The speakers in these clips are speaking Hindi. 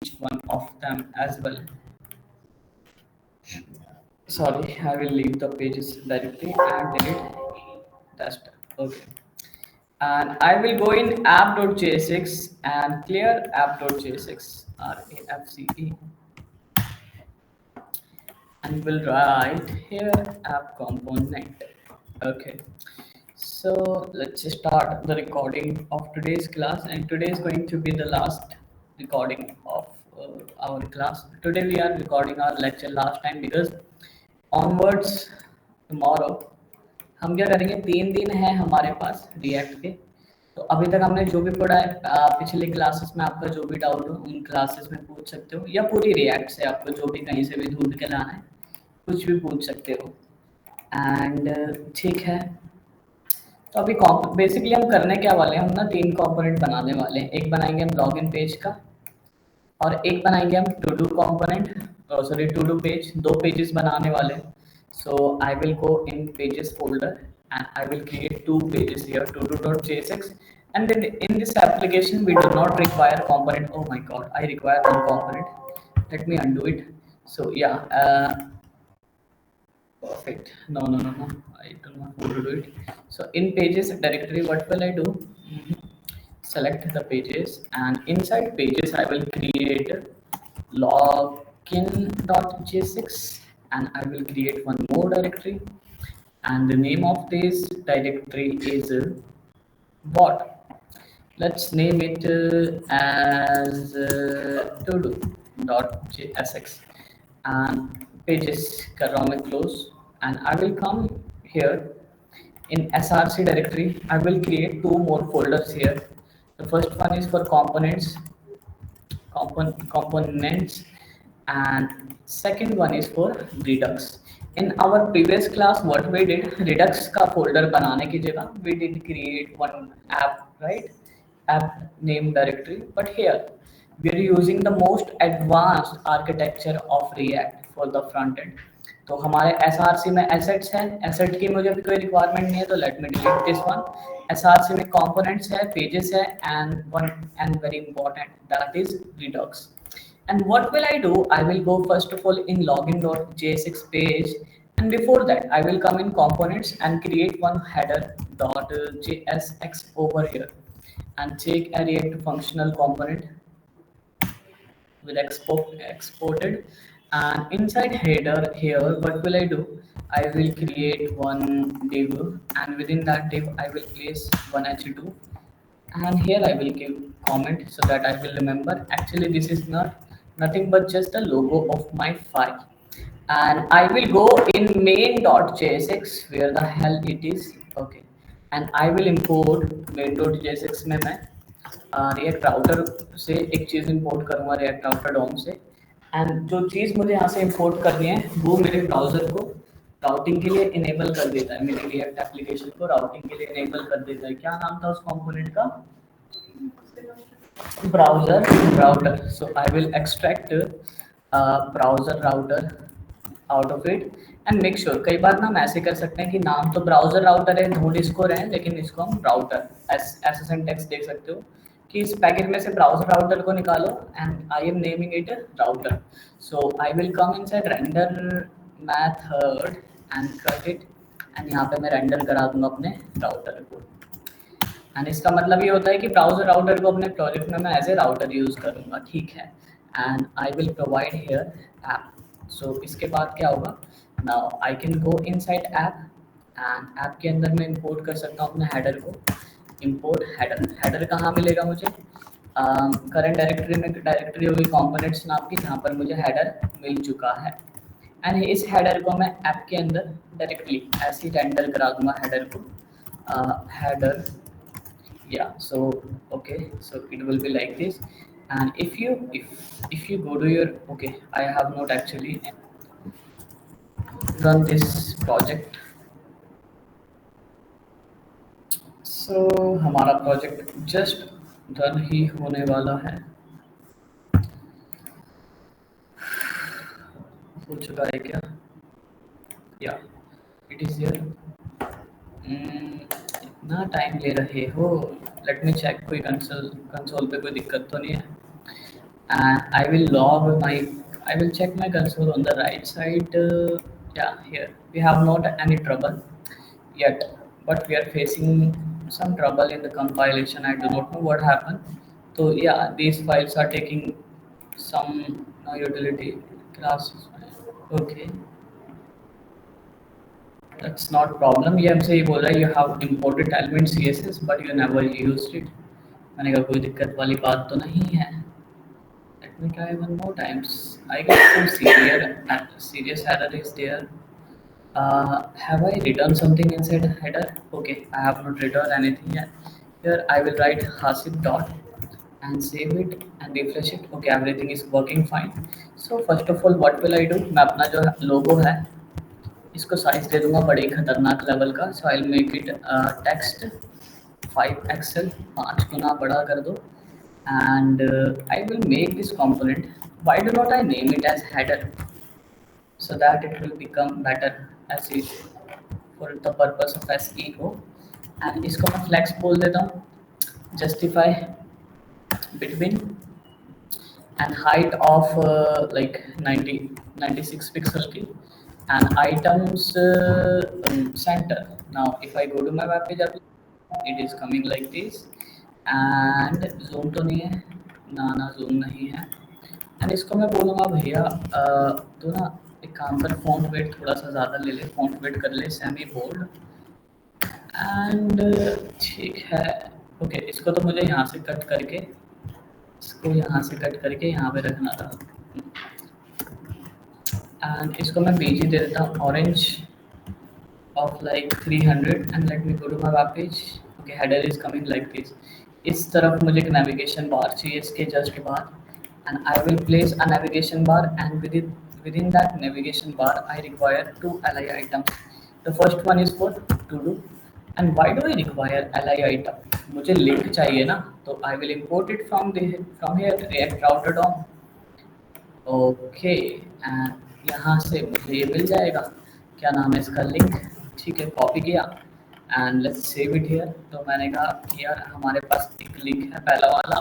each one of them as well. Sorry, I will leave the pages directly and delete that. Okay. And I will go in app.jsx and clear app.jsx, RAFCE, and will write here app component. Okay. So let's just start the recording of today's class, and today is going to be the last recording of our class. Today we are recording our lecture last time because onwards tomorrow हम क्या करेंगे, 3 दिन है हमारे पास रिएक्ट के। तो अभी तक हमने जो भी पढ़ा है पिछले क्लासेस में, आपका जो भी डाउट हो उन क्लासेस में पूछ सकते हो, या पूरी रिएक्ट से आपको जो भी कहीं से भी ढूंढ के लाना है कुछ भी पूछ सकते हो। एंड ठीक है, तो अभी बेसिकली हम करने क्या वाले हैं, हम ना 3 कंपोनेंट बनाने वाले हैं। एक बनाएंगे हम लॉगिन पेज का, और एक बनाएंगे हम to do component, sorry to do page. 2 pages बनाने वाले हैं। So I will go in pages folder and I will create 2 pages here, to do.jsx, and then in this application we do not require component. Oh my god, I require one component. Let me undo it. So yeah, perfect. No, no, no, no. I don't want to do it. So in pages directory, what will I do? Select the pages, and inside pages I will create login.j6, and I will create one more directory, and the name of this directory is what? Let's name it as todo.jsx, and pages कर रहा हूँ मैं close, and I will come here in src directory. I will create 2 more folders here. The first one is for components, and second one is for redux. In our previous class what we did, redux का folder बनाने की जगह we did create one app, right? App name directory. But here we are using the most advanced architecture of react for the front end. तो हमारे SRC में assets है, asset की मुझे अभी कोई रिक्वायरमेंट नहीं है, तो let me delete this one. SRC में components है, pages है, and one and very important, that is redux. And what will I do? I will go first of all in login.jsx page, and before that I will come in components and create one header.jsx over here, and take a react functional component with exported, and inside header here what will I do? I will create one div, and within that div I will place one h2, and here I will give comment so that I will remember. Actually this is not nothing but just the logo of my file, and I will go in main.jsx, where the hell it is. Okay, and I will import main.jsx में मैं रिएक्ट राउटर से एक चीज़ इंपोर्ट करूँगा, रिएक्ट राउटर डोम से। एंड जो चीज़ मुझे यहाँ से इंपोर्ट करनी है वो मेरे ब्राउज़र को राउटिंग के लिए इनेबल कर देता है, मेरे रिएक्ट एप्लीकेशन को राउटिंग के लिए इनेबल कर देता है। क्या नाम था उस कंपोनेंट का? Browser router. So I will extract browser router out of it and make sure. कई बार ना हम ऐसे कर सकते हैं कि नाम तो ब्राउज़र राउटर है, ढूंढ इसको रहे हैं, लेकिन इसको हम राउटर ऐसा सिंटैक्स देख सकते हो कि इस पैकेट में से ब्राउज़र राउटर को निकालो, and I am naming it router. So I will come inside render method and cut it, and यहाँ पे मैं रेंडर करा दूंगा अपने राउटर को। एंड इसका मतलब ये होता है कि ब्राउज़र राउटर को अपने प्रोजेक्ट में मैं एज ए राउटर यूज़ करूँगा, ठीक है। And I will provide here app. So इसके बाद क्या होगा, now I can go inside app, and app के अंदर मैं इंपोर्ट कर सकता हूँ अपने हेडर को. Import header. हेडर कहाँ मिलेगा मुझे? करंट डायरेक्टरी में डायरेक्टरी होगी कंपोनेंट्स नाम की, जहाँ पर मुझे हेडर मिल चुका है। एंड इस हेडर को मैं ऐप के अंदर डायरेक्टली ऐसे ही रेंडर करा दूंगा हेडर को. Header, yeah, so okay, so it will be like this. And if you go to your, okay, I have not actually run this project. So हमारा प्रोजेक्ट जस्ट रन ही होने वाला है, हो चुका है क्या? या इट इज हियर. इतना टाइम ले रहे हो, लेट मी चेक कोई कंसोल पे कोई दिक्कत तो नहीं है. and I will check my console on the right side. Yeah, here we have not any trouble yet, but we are facing some trouble in the compilation. I do not know what happened. So yeah, these files are taking some utility classes. Okay, that's not problem. ये हमसे ये बोल रहा है you have imported element CSS but you never used it. मैंने कहा कोई दिक्कत वाली बात तो नहीं है. Let me try one more times. I get some serious error is there. Have I written something inside the header? Okay, I have not written anything yet. Here I will write hasib dot and save it and refresh it. Okay, everything is working fine. So first of all, what will I do? मैं अपना जो logo है इसको साइज दे दूंगा बड़े खतरनाक लेवल का. So I'll make it text 5 XL 5 गुना बड़ा कर दो. And I will make this component. Why do not I name it as header so that it will become better as is for the purpose of SEO. And इसको मैं flex बोल देता हूँ. Justify between and height of like 96 pixel की and items center. Now if I go to my web page it is coming like this and zoom तो नहीं है ना zoom नहीं है. एंड इसको मैं बोलूँगा भैया तो ना एक काम कर फॉन्ट वेट थोड़ा सा ज़्यादा ले ले. फॉन्ट वेट कर ले सेमी बोल्ड एंड ठीक है. ओके इसको तो मुझे यहाँ से कट करके यहाँ पे रखना था. एंड इसको मैं बीजी दे देता हूँ orange of like 300 and let me go to my web page. Okay, header is coming like this. इस तरफ मुझे एक navigation bar चाहिए इसके just बाद and I will place a navigation bar and within that navigation bar I require 2 li items. The first one is for to do and why do I require li item? मुझे link चाहिए ना तो I will import it from here React router DOM. Okay and यहाँ से मुझे ये मिल जाएगा. क्या नाम है इसका लिंक. ठीक है कॉपी किया and let's save it here. तो मैंने कहा कि यार हमारे पास एक लिंक है. पहला वाला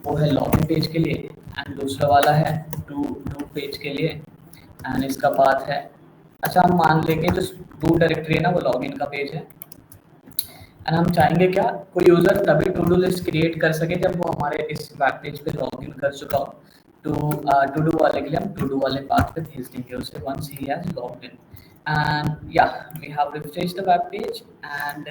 वो है लॉगिन पेज के लिए एंड दूसरा वाला है टू पेज के लिए एंड इसका पाथ है. अच्छा हम मान लेंगे जो टू डायरेक्टरी है ना वो लॉगिन का पेज है एंड हम चाहेंगे क्या कोई यूज़र तभी टू डू लिस्ट क्रिएट कर सके जब वो हमारे इस वेब पेज पे लॉगिन कर चुका हो. टू डू वाले के लिए हम टू डू वाले पाथ पे भेज देंगे उसे once he has logged in. And या we have refreshed the web page and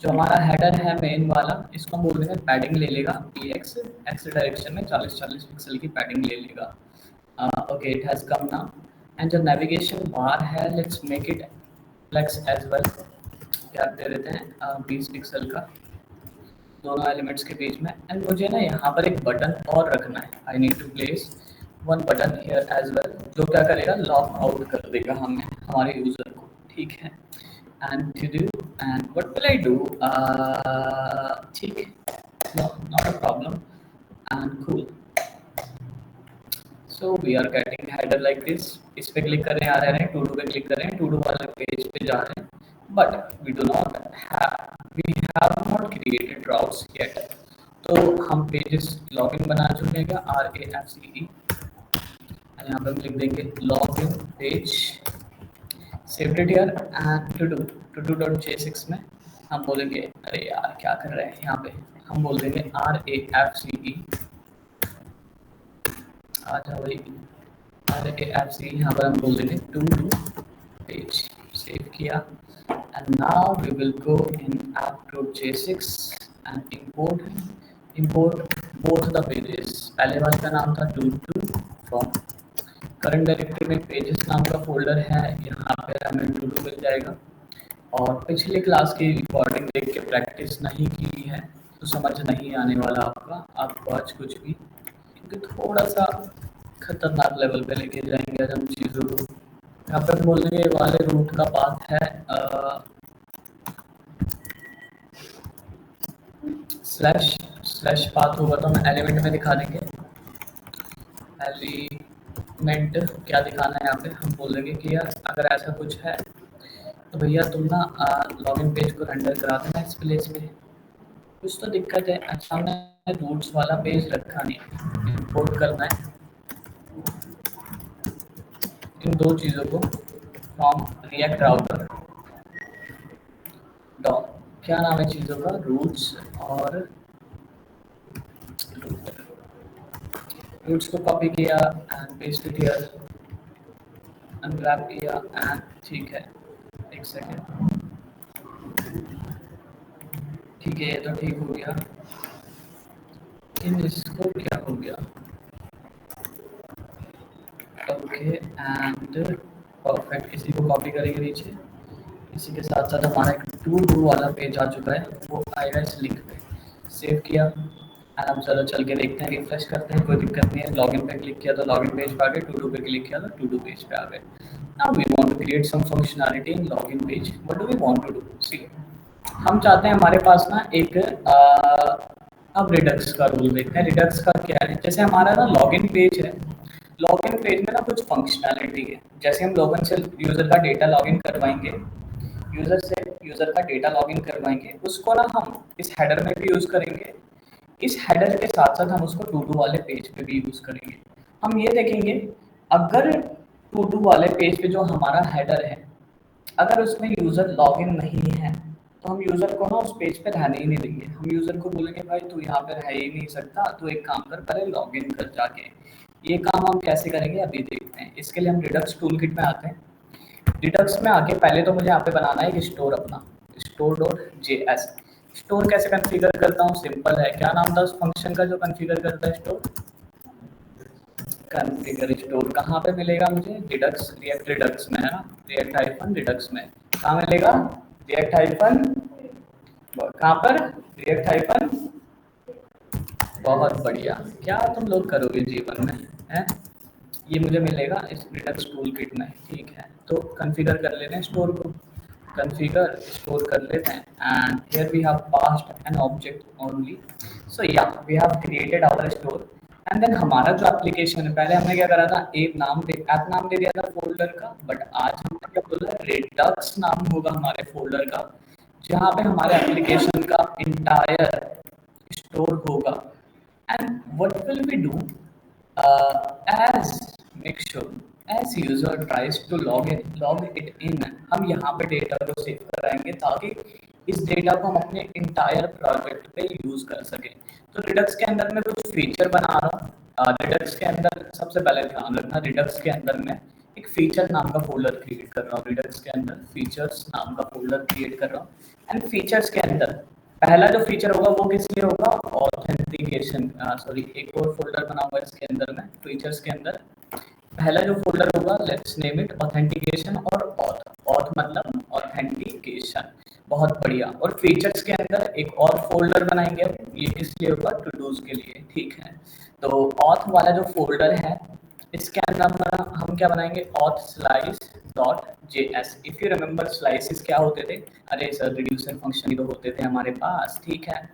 जो हमारा हेडर है मेन वाला इसको हम बोल देंगे पैडिंग ले लेगा px x डायरेक्शन में 40 पिक्सल की पैडिंग ले लेगा. Okay it has come now and जो नेविगेशन बार है let's make it flex as well. क्या दे देते हैं 20 पिक्सल का दोनों एलिमेंट्स के बीच में. एंड मुझे ना यहाँ पर एक बटन और रखना है. I need to place one button here as well जो क्या करेगा लॉक आउट कर देगा हमारे यूज़र को. ठीक है and to do and what will I do. ठीक not a problem and cool. So we are getting header like this. इस पे क्लिक कर रहे हैं आ रहे हैं टू डू पे क्लिक कर रहे हैं टू डू वाले पेज पे जा रहे हैं but we have not created routes yet. तो हम पेजेस लॉगिन बना चुके हैं RAFCE और यहाँ पर हम लिख देंगे login page saved it here and to do dot JSX में हम बोलेंगे अरे यार क्या कर रहे हैं यहाँ पे हम बोल देंगे RAFCE आजा भाई RAFCE यहाँ पर हम बोल देंगे टू डू पेज. सेव किया and now we will go in app.jsx and import both the pages. पहले वाले का नाम था to from current directory में pages नाम का फोल्डर है. यहाँ पे हमें to मिल जाएगा. और पिछले क्लास की रिकॉर्डिंग देख के प्रैक्टिस नहीं की है तो समझ नहीं आने वाला आपको आज कुछ भी क्योंकि थोड़ा सा खतरनाक लेवल पे लेके जाएंगे आज हम चीज़ों को. यहाँ पर बोल देंगे ये वाले रूट का पाथ है स्लैश पाथ होगा तो हम एलिमेंट में दिखा देंगे. एलिमेंट क्या दिखाना है यहाँ पे हम बोल देंगे कि यार अगर ऐसा कुछ है तो भैया तुम ना लॉगिन पेज को रेंडर करा देना इस प्लेस पे. कुछ तो दिक्कत है. अच्छा हमने रूट्स वाला पेज रखा नहीं इंपोर्ट करना है इन दो चीज़ों को फ्रॉम रिएक्ट राउटर डॉट, क्या नाम है चीज़ों का, रूट्स और रूट्स को कॉपी किया and paste it here, unwrap किया एंड ठीक है, एक सेकेंड, ठीक है ये तो ठीक हो गया, इन इसको क्या हो गया, ओके एंड परफेक्ट, इसी को कॉपी करेंगे नीचे, इसी के साथ साथ हमारा एक टू डू वाला पेज आ चुका है, वो आएगा इस लिंक पे, सेव किया एंड हम चलो चल के देखते हैं, रिफ्रेश करते हैं, कोई दिक्कत नहीं है, लॉगिन पे क्लिक किया तो लॉगिन पेज पे आ गए, टू डू पे क्लिक किया तो टू डू पेज पे आ गए। Now we want to create some functionality in login page, what do we want to do, see हम चाहते हैं हमारे पास ना एक अब रिडक्स का रूल देखते हैं, रिडक्स का क्या है, जैसे हमारा ना लॉगिन पेज है, लॉगिन पेज में ना कुछ फंक्शनैलिटी है, जैसे हम लॉगिन से यूज़र का डेटा लॉगिन करवाएंगे, यूज़र से यूज़र का डेटा लॉगिन करवाएंगे, उसको ना हम इस हेडर में भी यूज़ करेंगे, इस हेडर के साथ साथ हम उसको टू डू वाले पेज पे भी यूज़ करेंगे। हम ये देखेंगे अगर टू डू वाले पेज पे जो हमारा हेडर है, अगर उसमें यूज़र लॉगिन नहीं है तो हम यूज़र को ना उस पेज पे रहने ही नहीं देंगे, हम यूज़र को बोलेंगे भाई तू यहाँ पे रह ही नहीं सकता, तो एक काम कर पहले लॉगिन कर जाके। ये काम हम कैसे करेंगे अभी देखते हैं, इसके लिए हम रिडक्स टूल किट में आते हैं, रिडक्स में आके पहले तो मुझे यहाँ पे बनाना है एक स्टोर अपना, स्टोर डॉट जेएस, स्टोर कैसे कॉन्फ़िगर करता हूँ, सिंपल है, क्या नाम था उस फंक्शन का जो कॉन्फ़िगर करता है स्टोर, कॉन्फ़िगर स्टोर, कहाँ पे मिलेगा मुझे, रिडक्स, रिएक्ट रिडक्स में है ना, रिएक्ट हाइफन रिडक्स में कहाँ मिलेगा, रिएक्ट हाइफन कहाँ पर, रिएक्ट हाइफन, बहुत बढ़िया, क्या तुम लोग करोगे जीवन में है, ये मुझे मिलेगा इस रिडक्स टूल किट में, ठीक है, तो कॉन्फ़िगर कर लेते हैं स्टोर को, कॉन्फ़िगर स्टोर कर लेते हैं and here we have passed an object only, so yeah we have created our store and then हमारा जो एप्लीकेशन है, पहले हमने क्या करा था, ऐप नाम दे दिया था फोल्डर का, बट आज हमने क्या बोला, रिडक्स नाम होगा हमारे फोल्डर का, जहाँ पे हमारे एप्लीकेशन का इंटायर स्टोर होगा and what will we do, as make sure as user tries to log it in, हम यहाँ पे डेटा को सेव कराएंगे ताकि इस डेटा को हम अपने इंटायर प्रोजेक्ट पे यूज कर सकें। तो रिडक्स के अंदर मैं कुछ फीचर बना रहा हूँ, रिडक्स के अंदर सबसे पहले ध्यान रखना, रिडक्स के अंदर मैं एक फीचर नाम का फोल्डर क्रिएट कर रहा हूँ, रिडक्स के अंदर फीचर्स नाम का फोल्डर क्रिएट कर रहा हूँ एंड फीचर्स के अंदर पहला जो फीचर होगा वो किस लिए होगा, ऑथेंटिकेशन, सॉरी एक और फोल्डर बना हुआ है इसके अंदर में, फीचर्स के अंदर पहला जो फोल्डर होगा लेट्स नेम इट ऑथेंटिकेशन और ऑथ मतलब ऑथेंटिकेशन, बहुत बढ़िया, और फीचर्स के अंदर एक और फोल्डर बनाएंगे, ये किस लिए होगा, टू डूज के लिए, ठीक है, तो ऑथ वाला जो फोल्डर है इसके अंदर हम क्या बनाएंगे, auth slice dot JS, if you remember slices क्या होते थे, अरे सर रिड्यूसर फंक्शन ही तो होते थे हमारे पास, ठीक है,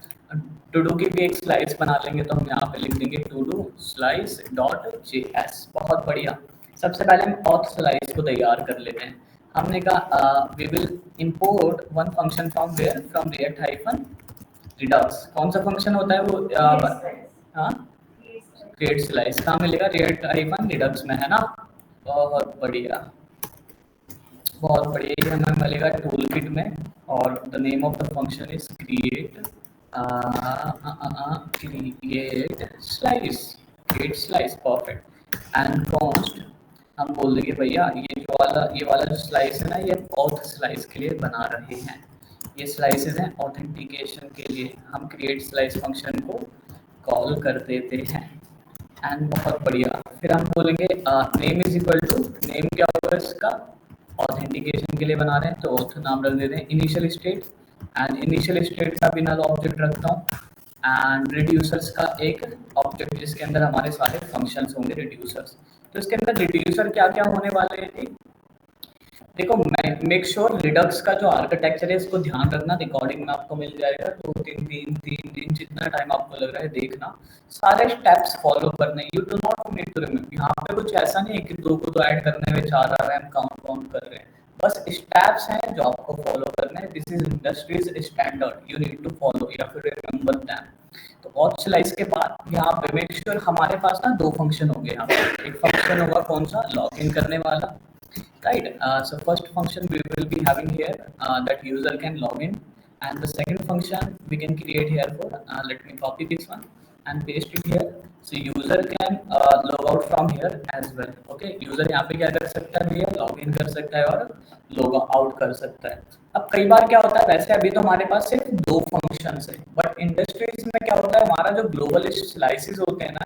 टू डू की भी एक स्लाइस बना लेंगे, तो हम यहाँ पे लिख देंगे to do slice dot JS, बहुत बढ़िया, सबसे पहले हम ऑथ स्लाइस को तैयार कर लेते हैं, हमने कहा we will import one function from where, from React hyphen Redux, कौन सा फंक्शन होता है वो, हाँ क्रिएट स्लाइस, कहाँ मिलेगा, रिएक्ट हाइफन रिडक्स में है ना, बहुत बढ़िया, बहुत बढ़िया, ये हमें मिलेगा टूल किट में और the name of the function is create create slice, create slice, perfect and const, हम बोल देंगे भैया ये वाला जो स्लाइस है ना, ये ऑथ स्लाइस के लिए बना रहे हैं, ये स्लाइसेस हैं ऑथेंटिकेशन के लिए, हम क्रिएट स्लाइस फंक्शन को कॉल कर देते हैं एंड बहुत बढ़िया, फिर हम बोलेंगे name is equal to, name क्या होगा इसका, ऑथेंटिकेशन के लिए बना रहे हैं तो ऑथ नाम रख देते हैं, initial state and initial state का भी नल ऑब्जेक्ट रखता हूँ एंड रिड्यूसर्स का एक ऑब्जेक्ट जिसके अंदर हमारे सारे फंक्शंस होंगे रिड्यूसर्स, तो इसके अंदर रिड्यूसर क्या क्या होने वाले हैं, देखो मेक श्योर रिडक्स का जो आर्किटेक्चर है इसको ध्यान रखना, रिकॉर्डिंग में आपको मिल जाएगा, 2 3 दिन जितना टाइम आपको लग रहा है देखना, सारे स्टेप्स फॉलो करने, you do not need to remember, यहाँ पे कुछ ऐसा नहीं है कि 2 को तो ऐड करने में 4 आ रहा है हम काउंट कर रहे हैं, बस स्टेप्स हैं जो आपको फॉलो करने हैं, this is industries standard, you need to follow या फिर रिमेंबर दैम, तो ऑथ स्लाइस के बाद यहाँ पे मेक श्योर हमारे पास ना दो फंक्शन होंगे यहाँ पे। एक फंक्शन होगा कौन सा, लॉग इन करने वाला, right? So first function we will be having here that user can log in, and the second function we can create here for let me copy this one and paste it here. So user can log out from here as well. Okay, user यहाँ पे क्या कर सकता है भैया, लॉग इन कर सकता है और लॉग आउट कर सकता है। अब कई बार क्या होता है, वैसे अभी तो हमारे पास सिर्फ दो फंक्शंस है, बट इंडस्ट्रीज में क्या होता है, हमारा जो ग्लोबल स्लाइसेस होते हैं ना,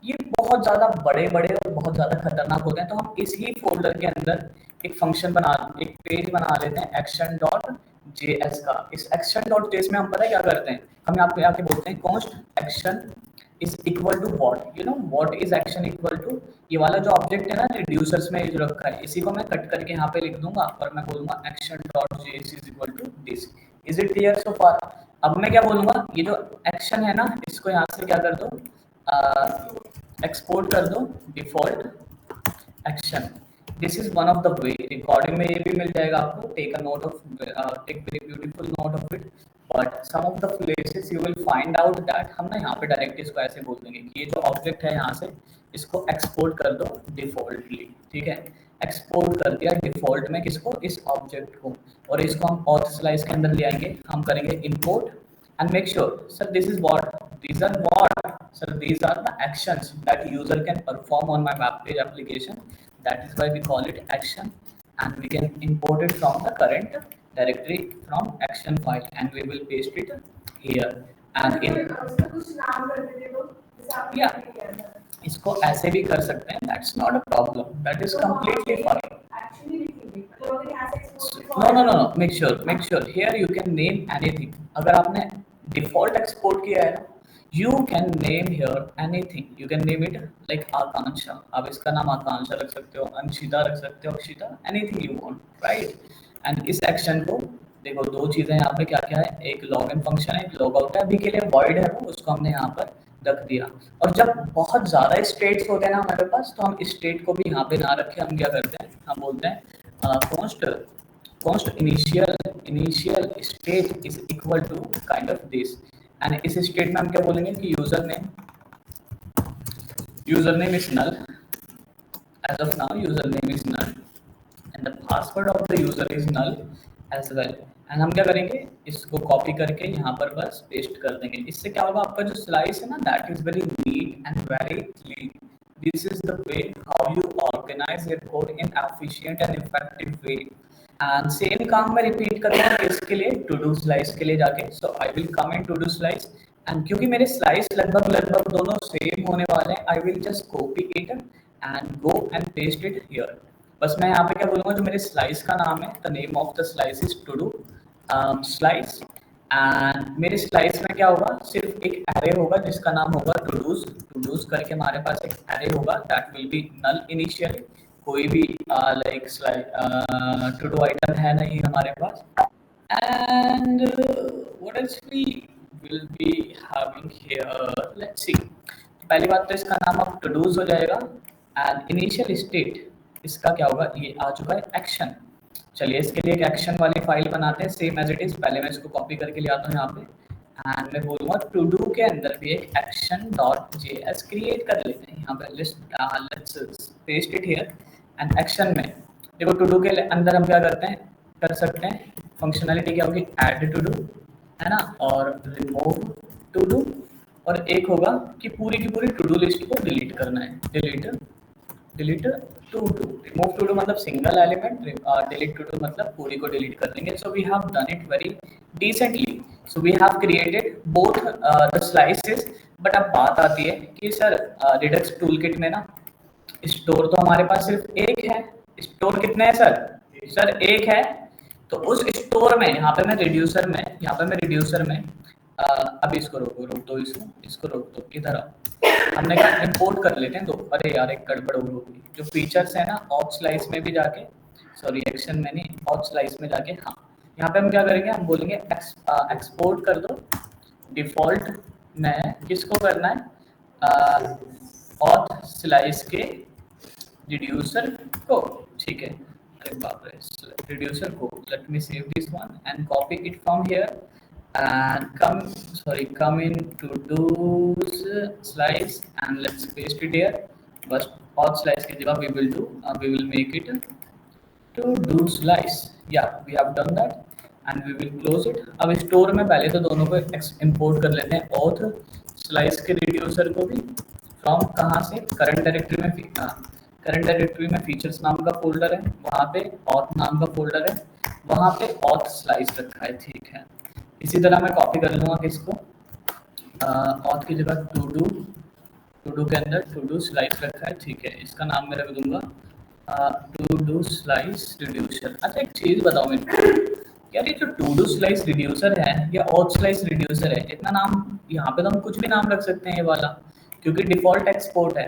ये बहुत ज़्यादा बड़े-बड़े और बहुत ज़्यादा खतरनाक होते हैं। तो हम इसी फ़ोल्डर के अंदर एक फंक्शन एक पेज बना लेते हैं action.js का। इस action.js में हम पता है क्या करते हैं, हम यहाँ पे आके बोलते हैं const action is equal to what, you know what is action equal to, ये वाला जो ऑब्जेक्ट है ना रिड्यूसर्स में जो रखा है, इसी को मैं कट करके यहाँ पे लिख दूंगा और मैं बोलूंगा action.js is equal to this. Is it clear so far? अब मैं क्या बोलूंगा, ये जो एक्शन है ना, इसको यहाँ से क्या कर दो, एक्सपोर्ट कर दो default action. This is one of the way, recording में ये भी मिल जाएगा आपको, take a note of, take very beautiful note of it, but some of the places you will find out that हम ना यहाँ पे डायरेक्ट इसको ऐसे बोल देंगे कि ये जो ऑब्जेक्ट है यहाँ से इसको एक्सपोर्ट कर दो डिफॉल्टली, ठीक है? एक्सपोर्ट कर दिया डिफॉल्ट में किसको, इस ऑब्जेक्ट को, और इसको हम ऑथ स्लाइस के अंदर ले आएंगे, हम करेंगे import and make sure, sir, this is what, these are what, sir, these are the actions that user can perform on my web page application. That is why we call it action, and we can import it from the current directory from action file, and we will paste it here. And in yeah, इसको ऐसे भी कर सकते हैं, that's not a problem, that is completely fine. No, make sure here you can name anything. अगर आपने डिफॉल्ट एक्सपोर्ट किया है ना, you can name here anything, you can name it like Akanksha, आप इसका नाम आकांक्षा रख सकते हो, अंशिता रख सकते हो, Akshita, anything you want, right? And इस एक्शन को देखो, दो चीजें यहाँ पे क्या क्या है, एक लॉग इन फंक्शन है, एक लॉग आउट है, अभी के लिए वॉइड है वो, उसको हमने यहाँ पर रख दिया। और जब बहुत ज्यादा स्टेट्स होते हैं ना हमारे पास, तो हम स्टेट को भी यहाँ पे ना रखे, हम क्या करते हैं, हम बोलते हैं const initial state is equal to kind of this, and इस स्टेट में हम क्या बोलेंगे कि user name is null, as of now user name is null and the password of the user is null as well, and हम क्या करेंगे, इसको कॉपी करके यहाँ पर बस पेस्ट कर देंगे। इससे क्या होगा, आपका जो स्लाइस है ना, that is very neat and very clean. This is the way how you organize your code in efficient and effective way. And same काम मैं रिपीट करूंगा इसके लिए, टू डू स्लाइस के लिए जाके। So I will come in to do slice, and क्योंकि मेरे स्लाइस लगभग दोनों सेम होने वाले हैं, I will just copy it and go and paste it here. बस मैं यहाँ पे क्या बोलूँगा, जो मेरे स्लाइस का नाम है, the name of the slice is to do slice, and मेरे स्लाइस में क्या होगा, सिर्फ एक एरे होगा जिसका नाम होगा टू डूज करके हमारे पास एक एरे होगा, that will be null initially, कोई भी like slide to do item है नहीं हमारे पास। And what else we will be having here, let's see. पहली बात तो इसका नाम अब टू डूज हो जाएगा, एंड इनिशियल स्टेट इसका क्या होगा, ये आ चुका है एक्शन। चलिए इसके लिए एक एक्शन वाली फाइल बनाते हैं, सेम एज इट इज। पहले मैं इसको कॉपी करके ले आता हूँ यहाँ पे, एंड मैं बोलूँगा टू डू के अंदर भी एक action.js क्रिएट कर लेते हैं। यहाँ पे let's paste it here, and action में देखो, टू डू के अंदर हम क्या करते हैं, कर सकते हैं, फंक्शनलिटी क्या होगी, ऐड टू डू, है ना, और रिमूव टू डू, और एक होगा कि पूरी की पूरी टू डू लिस्ट को डिलीट करना है, delete to do. Remove to do मतलब single element, delete to do मतलब पूरी को डिलीट कर देंगे। So we have done it very decently, so we have created both the slices. But अब बात आती है कि सर रिडक्स टूलकिट में ना स्टोर तो हमारे पास सिर्फ एक है, स्टोर कितने हैं सर? सर एक है। तो उस स्टोर में यहाँ पे मैं रिड्यूसर में अब इसको रोक दो, इसको रोक दो, किधर आओ, हमने कहा इंपोर्ट कर लेते हैं दो। अरे यार एक गड़बड़ हो गई, जो फीचर्स है ना ऑफ स्लाइस में भी जाके, सॉरी एक्शन में नहीं, ऑफ स्लाइस में जाके, हाँ यहाँ पे हम क्या करेंगे, हम बोलेंगे एक्सपोर्ट कर दो डिफॉल्ट में, किसको करना है, ऑथ स्लाइस के रिड्यूसर को, ठीक है। अरे बाप रे, रिड्यूसर को, let me save this one and copy it from here, and come in to do slice and let's paste it here. First auth slice की जगह we will make it to do slice. Yeah, we have done that and we will close it. अब स्टोर में पहले तो दोनों को इंपोर्ट कर लेते हैं, auth slice के रिड्यूसर को भी फ्रॉम कहाँ से, करंट डायरेक्टरी में करंट डायरेक्टरी में फीचर्स नाम का फोल्डर है, वहाँ पे auth नाम का फोल्डर है, वहाँ पे auth slice रखा है, ठीक है। इसी तरह मैं कॉपी कर लूँगा किसको, auth की जगह टू डू के अंदर टू डू स्लाइस रखा है, ठीक है। इसका नाम मैं रख दूंगा टू डू स्लाइस रिड्यूसर। अच्छा एक चीज बताओ मेरे को, यार ये जो टू डू स्लाइस रिड्यूसर है या ऑथ स्लाइस रिड्यूसर है, इतना नाम यहाँ पे तो हम कुछ भी नाम रख सकते हैं ये वाला, क्योंकि डिफॉल्ट एक्सपोर्ट है,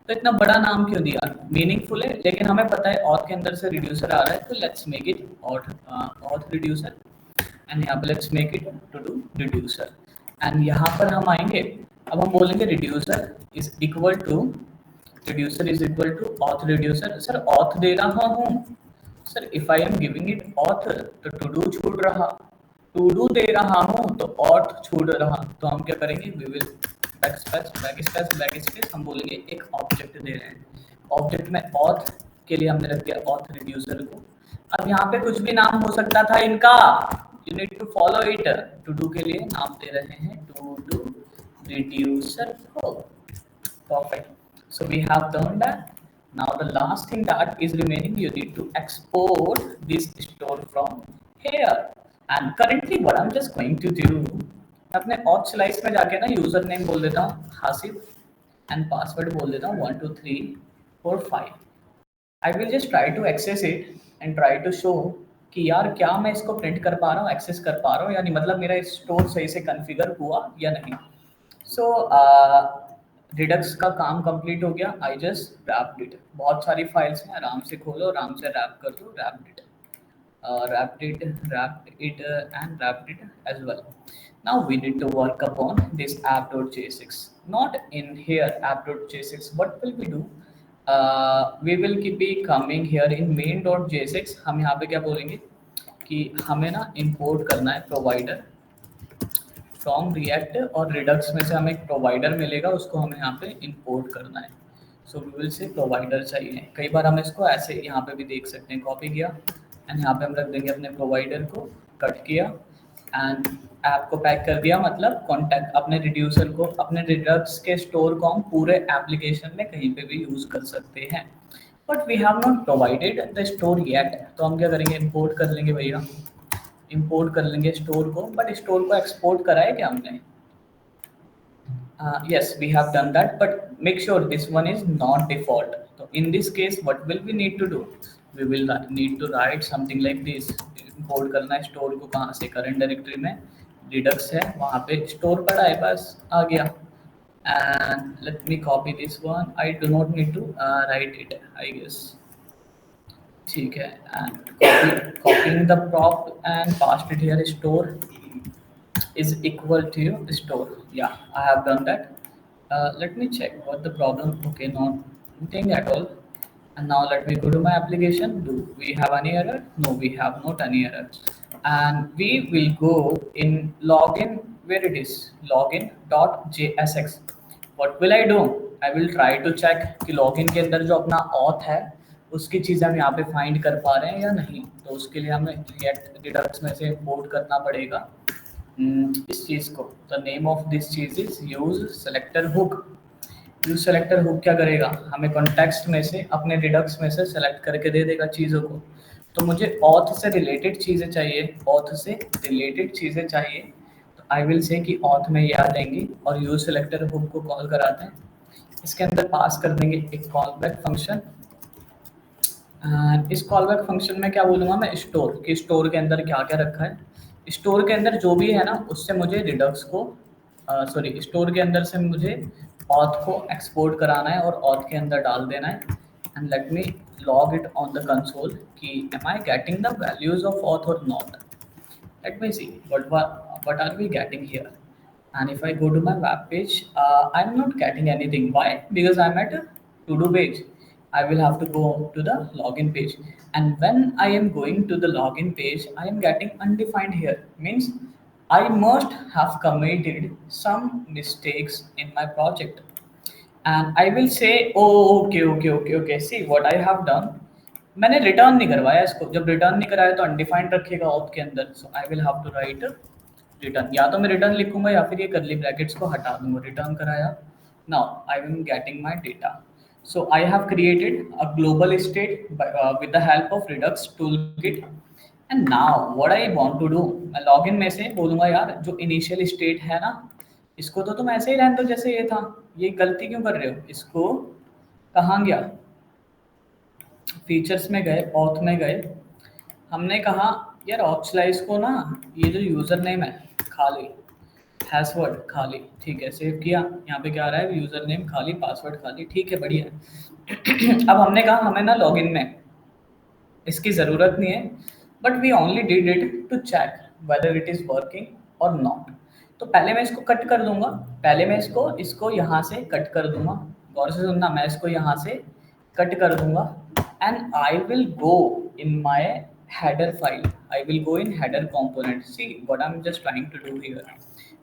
तो इतना बड़ा नाम क्यों दिया, मीनिंगफुल है लेकिन हमें पता है ऑथ के अंदर से रिड्यूसर आ रहा है, तो let's make it auth reducer and यहाँ पे let's make it to do reducer and यहाँ पर हम आएंगे, अब हम बोलेंगे reducer is equal to auth reducer. Sir auth दे रहा हूँ sir, if I am giving it auth तो टू डू छूट रहा, टू डू दे रहा हूँ तो ऑथ छूट रहा, तो हम क्या करेंगे, वी विल बैकस्पेस हम बोलेंगे एक ऑब्जेक्ट दे रहे हैं, ऑब्जेक्ट में ऑथ के लिए हमने रख दिया ऑथ रिड्यूसर को। अब यहाँ पे कुछ भी नाम हो सकता था इनका, you need to follow it. To do के लिए नाम दे रहे हैं to do reducer code. Perfect. So we have done that. Now the last thing that is remaining, you need to export this store from here. And currently what I'm just going to do, मैं अपने auth slice में जाके ना यूजर नेम बोल देता हूँ हासिफ एंड पासवर्ड बोल देता हूँ 1 2 3 4 5। I will just try to access it and try to show कि यार क्या मैं इसको प्रिंट कर पा रहा हूँ, एक्सेस कर पा रहा हूँ या नहीं, मतलब मेरा स्टोर सही से कॉन्फ़िगर हुआ या नहीं। सो रिडक्स का काम कंप्लीट हो गया, आई जस्ट रैप्ड इट, बहुत सारी फाइल्स हैं, आराम से खोलो, आराम से रैप कर दो, wrapped it and wrapped it as well. Now we need to work upon this app.j6, not in here app.j6. What will we do? We will be coming here in main.j6, हम यहाँ पे क्या बोलेंगे कि हमें ना इंपोर्ट करना है प्रोवाइडर फ्रॉम रिएक्ट, और रिडक्स में से हमें एक प्रोवाइडर मिलेगा, उसको हमें यहाँ पे इंपोर्ट करना है। So we will say provider चाहिए, कई बार हम इसको ऐसे यहाँ पे भी देख सकते हैं, कॉपी किया एंड यहाँ पे हम रख देंगे अपने प्रोवाइडर को, कट किया एंड ऐप को पैक कर दिया, मतलब कॉन्टैक्ट अपने रिड्यूसर को, अपने रिडक्स के स्टोर को हम पूरे एप्लीकेशन में कहीं पे भी यूज़ कर सकते हैं। But we have not provided the store yet, तो हम क्या करेंगे, इंपोर्ट कर लेंगे भैया, इंपोर्ट कर लेंगे स्टोर को, बट स्टोर को एक्सपोर्ट करा है क्या हमने? Yes, we have done that, but make sure this one is not default. So in this case, what will we need to do? We will need to write something like this. Import करना है स्टोर को, कहाँ से, करंट डायरेक्टरी में रिडक्स है, वहाँ पे स्टोर पड़ा है, बस आ गया। And let me copy this one. I do not need to write it, I guess. ठीक है, and copying the prop and passed it here, store is equal to store. Yeah, I have done that. Let me check what the problem. Okay, nothing at all. And now let me go to my application. Do we have any error? No, we have not any error. And we will go in login, where it is login.jsx. What will I do? I will try to check कि login के अंदर जो अपना auth है उसकी चीज़ हम यहाँ पे फाइंड कर पा रहे हैं या नहीं, तो उसके लिए हमें react redux में से import करना पड़ेगा इस चीज़ को। The name of this cheese is use selector hook. Use selector hook क्या करेगा, हमें कॉन्टेक्स्ट में से, अपने रिडक्स में से सेलेक्ट करके दे देगा चीज़ों को। तो मुझे ऑथ से रिलेटेड चीज़ें चाहिए, ऑथ से रिलेटेड चीज़ें चाहिए, तो आई विल से कि ऑथ में ये आ जाएंगी, और यूज सेलेक्टर हुक को कॉल कराते हैं, इसके अंदर पास कर देंगे एक कॉल बैक फंक्शन। इस कॉल बैक फंक्शन में क्या बोलूँगा मैं, स्टोर, कि स्टोर के अंदर क्या क्या रखा है, स्टोर के अंदर जो भी है ना उससे मुझे रिडक्स को स्टोर के अंदर से मुझे ऑथ को एक्सपोर्ट कराना है और ऑथ के अंदर डाल देना है। And let me log it on the console कि am I getting the values of auth और not. Let me see what are we getting here, and if I go to my web page, I'm not getting anything. Why? Because I'm at a to do page. I will have to go to the login page, and when I am going to the login page, I am getting undefined here, means I must have committed some mistakes in my project. And I will say, oh, okay. See what I have done. मैंने रिटर्न नहीं करवाया इसको, जब रिटर्न नहीं कराया तो अनडिफाइंड रखेगा ऑथ के अंदर, so I will have to write return. या तो मैं रिटर्न लिखूंगा या फिर ये कर्ली ब्रैकेट्स को हटा दूंगा। रिटर्न कराया, now I am getting my data. So I have created a global state with the help of Redux toolkit. And now what I want to do, मैं लॉगिन में से बोलूंगा यार जो इनिशियल स्टेट है ना, इसको तो तुम ऐसे ही रहने दो जैसे ये था। ये गलती क्यों कर रहे हो? इसको कहाँ गया, फीचर्स में गए, ऑथ में गए, हमने कहा यार ऑथलाइज को ना, ये जो यूज़र नेम है खाली, पासवर्ड खाली, ठीक है, सेव किया। यहाँ पे क्या आ रहा है, यूज़र नेम खाली, पासवर्ड खाली, ठीक है, बढ़िया है। अब हमने कहा हमें ना लॉगिन में इसकी ज़रूरत नहीं है, but we only did it to check whether it is working और नॉट। तो पहले मैं इसको कट कर दूंगा, पहले मैं इसको इसको यहाँ से कट कर दूंगा। गौर से सुनना, मैं इसको यहाँ से कट कर दूंगा and I will go in my header file. I will go in header component. See what I am just trying to do here,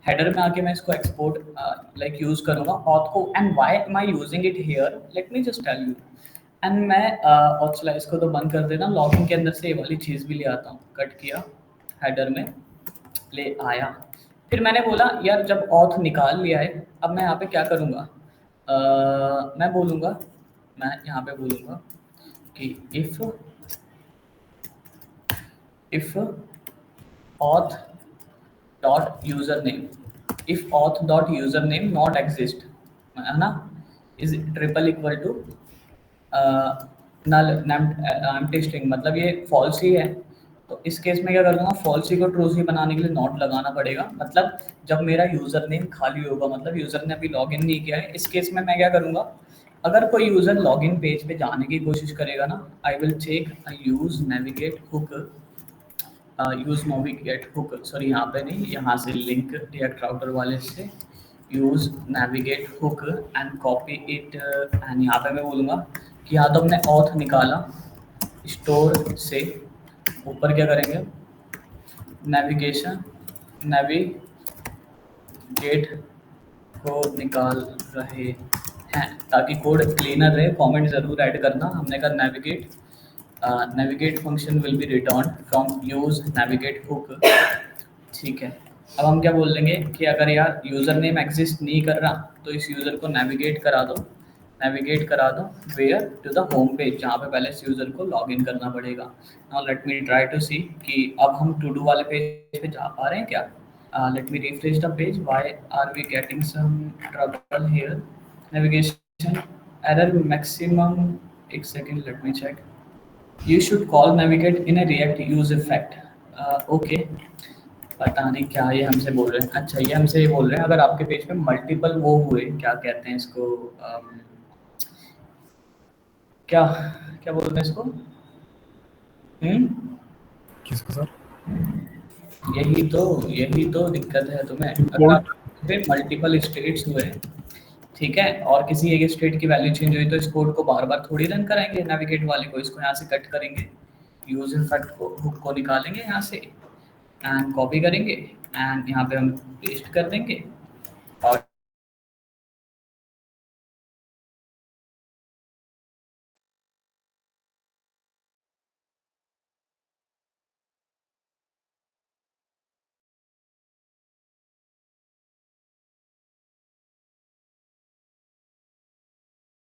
header में आके मैं इसको एक्सपोर्ट लाइक यूज करूंगा ऑथ को। And why am I using it here, let me just tell you. And मैं ऑथलाइज को तो बंद कर देना, लॉगिन के अंदर से ये वाली चीज़ भी ले आता हूँ। कट किया, हेडर में ले आया, फिर मैंने बोला यार जब ऑथ निकाल लिया है, अब मैं यहाँ पे क्या करूँगा, मैं बोलूँगा, मैं यहाँ पे बोलूँगा कि if auth dot username, if auth dot username not exist, है ना, is triple equal to null empty string, मतलब ये फॉल्स ही है। तो इस केस में क्या कर दूंगा, फॉल्स ही को ट्रू ही बनाने के लिए नॉट लगाना पड़ेगा। मतलब जब मेरा यूजर नेम खाली होगा, मतलब यूजर ने अभी लॉगिन नहीं किया है, इस केस में मैं क्या करूंगा, अगर कोई यूजर लॉगिन पेज पे जाने की कोशिश करेगा ना, I will check use navigate hook, use navigate hook, sorry यहाँ पे नहीं, यहाँ से लिंक रिएक्ट राउटर वाले से use navigate hook and copy it. And यहाँ पे मैं बोलूँगा कि यहाँ तो हमने ऑथ निकाला, स्टोर से ऊपर क्या करेंगे, नेविगेशन नेविगेट को निकाल रहे हैं, ताकि कोड क्लीनर रहे। कमेंट ज़रूर ऐड करना। हमने कहा navigate, navigate function will be return from use navigate hook, ठीक है। अब हम क्या बोल देंगे कि अगर यार यूज़र नेम एग्जिस्ट नहीं कर रहा तो इस यूज़र को नेविगेट करा दो, नेविगेट करा दो where, to the home page, जहाँ पे पहले इस यूज़र को लॉगिन करना पड़ेगा। Now let me try to see कि अब हम टू डू वाले पेज पे जा पा रहे हैं क्या। Let me refresh the page, why are we getting some trouble here, navigation error maximum, एक second let me check, you should call navigate in a React use effect, okay. पता नहीं क्या ये हमसे बोल रहे हैं। अच्छा, ये हमसे ये बोल रहे हैं अगर आपके पेज पे मल्टीपल वो हुए, क्या कहते हैं इसको, क्या क्या बोलते हैं इसको, किसको सर? यही तो दिक्कत है तुम्हें। अगर आपके मल्टीपल स्टेट्स हुए, ठीक है, और किसी एक स्टेट की वैल्यू चेंज हुई, तो इस कोड को बार बार थोड़ी रन कराएंगे नेविगेट वाले को। इसको यहाँ से कट करेंगे, यूज इफेक्ट को हुक को निकालेंगे यहाँ से एंड कॉपी करेंगे एंड यहाँ पे हम पेस्ट कर देंगे